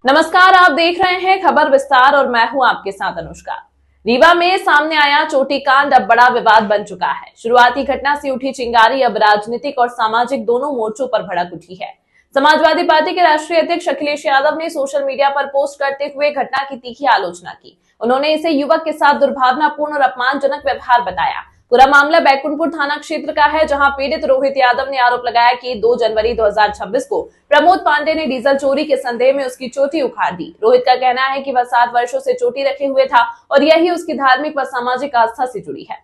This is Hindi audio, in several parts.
नमस्कार, आप देख रहे हैं खबर विस्तार और मैं हूं आपके साथ अनुष्का। रीवा में सामने आया चोटी कांड अब बड़ा विवाद बन चुका है। शुरुआती घटना से उठी चिंगारी अब राजनीतिक और सामाजिक दोनों मोर्चों पर भड़क उठी है। समाजवादी पार्टी के राष्ट्रीय अध्यक्ष अखिलेश यादव ने सोशल मीडिया पर पोस्ट करते हुए घटना की तीखी आलोचना की। उन्होंने इसे युवक के साथ दुर्भावनापूर्ण और अपमानजनक व्यवहार बताया। पूरा मामला बैकुंठपुर थाना क्षेत्र का है, जहां पीड़ित रोहित यादव ने आरोप लगाया कि 2 जनवरी 2026 को प्रमोद पांडे ने डीजल चोरी के संदेह में उसकी चोटी उखाड़ दी। रोहित का कहना है कि वह 7 वर्षों से चोटी रखे हुए था और यही उसकी धार्मिक व सामाजिक आस्था से जुड़ी है।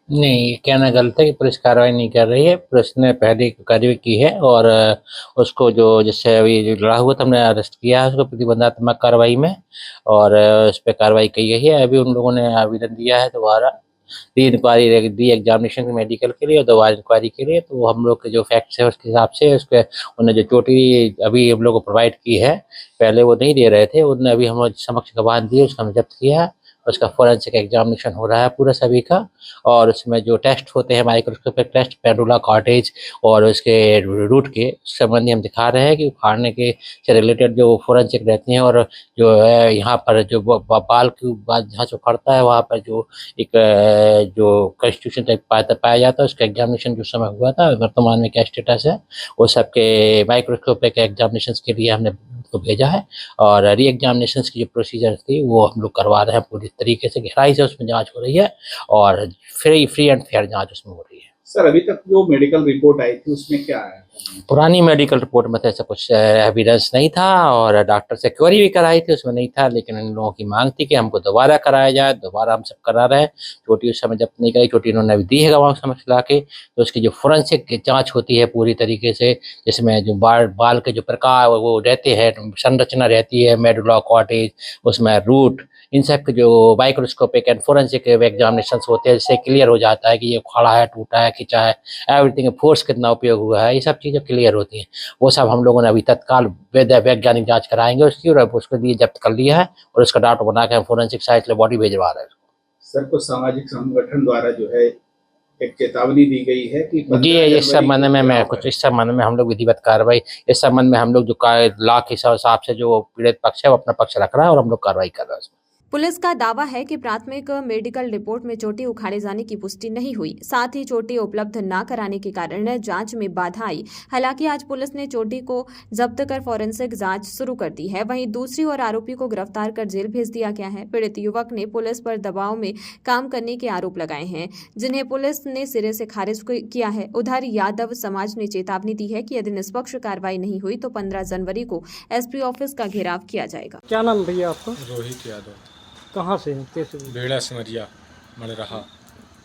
नहीं, ये कहना गलत है कि पुलिस कार्रवाई नहीं कर रही है। पुलिस ने पहले कार्रवाई की है और उसको जो जिससे अभी जो लड़ा हुआ था हमने अरेस्ट किया है उसको प्रतिबंधात्मक कार्रवाई में, और उस पर कार्रवाई की गई है। अभी उन लोगों ने आवेदन दिया है दोबारा री इंक्वायरी दी, एग्जामिनेशन मेडिकल के लिए और दोबारा इंक्वायरी के लिए। तो हम लोग के जो फैक्ट्स है उसके हिसाब से उसके उन्हें जो चोटी अभी हम लोग को प्रोवाइड की है, पहले वो नहीं दे रहे थे, उन्होंने अभी हम लोग समक्ष गवाह दिए, उसका हम जब्त किया है। उसका फोरेंसिक एग्जामिनेशन हो रहा है पूरा सभी का, और उसमें जो टेस्ट होते हैं माइक्रोस्कोपिक टेस्ट पेडुला कॉर्टेज और उसके रूट के संबंधी हम दिखा रहे हैं कि उखाड़ने के से रिलेटेड जो फोरेंसिक रहती हैं, और जो है यहाँ पर जो बाल के बाद जहाँ से उखड़ता है वहाँ पर जो एक जो कंस्टिट्यूशन टाइप पाया जाता है उसका एग्जामिनेशन जो समय हुआ था वर्तमान में क्या स्टेटस है वो सबके माइक्रोस्कोपिक एग्जामिनेशन के लिए हमने को भेजा है। और री एग्जामिनेशन की जो प्रोसीजर थी वो हम लोग करवा रहे हैं पूरी तरीके से, गहराई से उसमें जांच हो रही है और फ्री एंड फेयर जांच उसमें हो रही है। सर, अभी तक जो मेडिकल रिपोर्ट आई थी उसमें क्या आया? पुरानी मेडिकल रिपोर्ट में तो ऐसा कुछ एविडेंस नहीं था, और डॉक्टर से क्वेरी भी कराई थी उसमें नहीं था, लेकिन इन लोगों की मांग थी कि हमको दोबारा कराया जाए। दोबारा हम सब करा रहे हैं। चोटी उस समय जब नहीं गई, चोटी इन्होंने अभी दी है गवाह समझ ला के, तो उसकी जो फोरेंसिक जांच होती है पूरी तरीके से, जिसमें जो बाल के जो प्रकार वो रहते हैं, संरचना रहती है, मेडुला कॉर्टेज, उसमें रूट, इन सब के जो माइक्रोस्कोपिक एंड फोरेंसिक एग्जामिनेशन होते हैं, जिससे क्लियर हो जाता है कि ये उखाड़ा है, टूटा है, खिंचा है, एवरीथिंग, फोर्स कितना उपयोग हुआ है, ये सब चीज़ें क्लियर होती हैं। वो सब हम लोगों ने अभी तत्काल वैज्ञानिक जांच कराएंगे उसकी, और उसको लिए जब्त कर लिया है और उसका डाटा बना के हम फोरेंसिक साइंस लेबोरेटरी भेजवा रहे हैं। सर, को सामाजिक संगठन द्वारा जो है एक चेतावनी दी गई है कि जी, इस संबंध में मैं कुछ इस संबंध में हम लोग विधिवत कार्रवाई, इस संबंध में हम लोग जो लॉ के हिसाब से जो पीड़ित पक्ष है वो अपना पक्ष रख रहा है और हम लोग कार्रवाई कर रहे हैं। पुलिस का दावा है कि प्राथमिक मेडिकल रिपोर्ट में चोटी उखाड़े जाने की पुष्टि नहीं हुई, साथ ही चोटी उपलब्ध न कराने के कारण जांच में बाधा आई। हालांकि आज पुलिस ने चोटी को जब्त कर फोरेंसिक जांच शुरू कर दी है। वहीं दूसरी ओर आरोपी को गिरफ्तार कर जेल भेज दिया गया है। पीड़ित युवक ने पुलिस पर दबाव में काम करने के आरोप लगाए हैं, जिन्हें पुलिस ने सिरे से खारिज किया है। उधर यादव समाज ने चेतावनी दी है कि यदि निष्पक्ष कार्रवाई नहीं हुई तो 15 जनवरी को एसपी ऑफिस का घेराव किया जाएगा। क्या नाम भैया आपका? रोहित यादव। कहाँ से हैं? कैसे? बेड़ा सिमरिया मर रहा।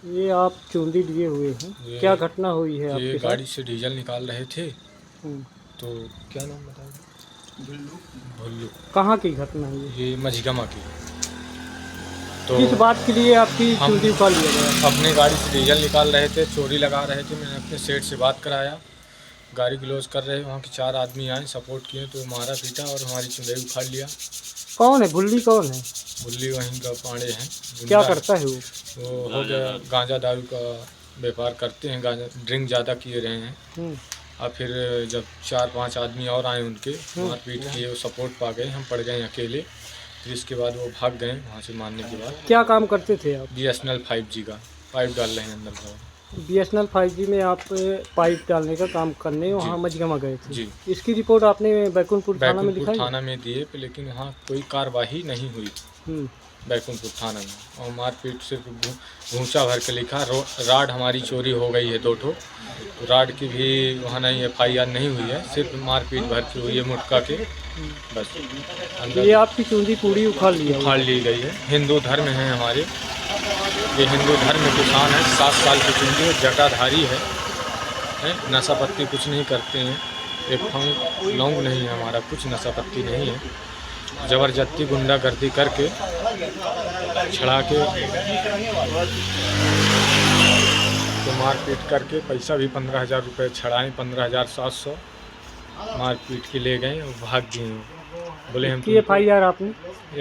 ये आप चूंदी लिए हुए हैं, क्या घटना हुई है आपके साथ? गाड़ी से डीजल निकाल रहे थे तो क्या नाम बताया? भुल्लू। कहाँ की घटना है ये मझगमा की। तो किस बात के लिए आपकी चूंदी उखाड़ लिया गया? अपने गाड़ी से डीजल निकाल रहे थे, चोरी लगा रहे थे। मैंने अपने सेठ से बात कराया, गाड़ी क्लोज कर रहे, वहाँ के 4 आदमी आए, सपोर्ट किए तो मारा पीटा और हमारी चुंदई उखाड़ लिया। कौन है भुल्ली? कौन है? भुल्ली वहीं का पांडे हैं। क्या करता है वो हो गया गांजा दारू का व्यापार करते हैं, गांजा ड्रिंक ज़्यादा किए रहे हैं। और फिर जब 4-5 आदमी और आए उनके मारपीट किए, वो सपोर्ट पा गए, हम पड़ गए अकेले। फिर इसके बाद वो भाग गए वहाँ से मारने के बाद। क्या काम करते थे आप? BSNL 5G का पाइप डाल रहे हैं अंदर का। BSNL 5G में आप पाइप डालने का काम करने वहाँ मझगमा गए थे जी। इसकी रिपोर्ट आपने बैकुंठपुर थाना में दिखाई? थाना में दिए, लेकिन वहाँ कोई कार्रवाई नहीं हुई बैकुंठपुर थाना में। और मारपीट सिर्फ घूंचा भर के लिखा, राड हमारी चोरी हो गई है 2 ठो, तो राड की भी वहाँ नहीं FIR नहीं हुई है, सिर्फ मारपीट भर की हुई है मुटका के, बस। ये आपकी चूंदी पूरी उखाड़ ली गई है। हिंदू धर्म है हमारे, ये हिंदू धर्म किसान है, 7 साल की चुंदी है, जटाधारी है, नशा पत्ती कुछ नहीं करते हैं, एक फंग लौंग नहीं है हमारा, कुछ नशा पत्ती नहीं है। ज़बरदस्ती गुंडागर्दी करके छड़ा के तो मारपीट करके पैसा भी 15,000 रुपये छड़ाएँ, 15,700 मारपीट के ले गए और भाग गए। बोले हम FIR आपने?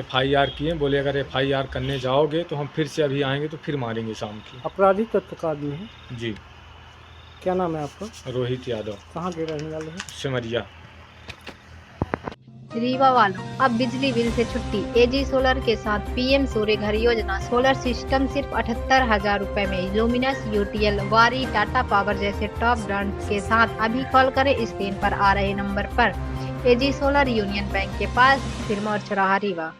FIR किए, बोले अगर FIR करने जाओगे तो हम फिर से अभी आएंगे तो फिर मारेंगे शाम की। आपराधिक तत्व का आदमी है जी। क्या नाम है आपका? रोहित यादव। कहाँ के रहने वाले हैं? सिमरिया। रीवा वालों, अब बिजली बिल से छुट्टी। एजी सोलर के साथ पीएम सूर्य घर योजना। सोलर सिस्टम सिर्फ 78,000 रुपए में। लुमिनस, यूटीएल, वारी, टाटा पावर जैसे टॉप ब्रांड के साथ अभी कॉल करें स्क्रीन पर आ रहे नंबर पर। एजी सोलर यूनियन बैंक के पास, सिरमौर चौराहा, रीवा।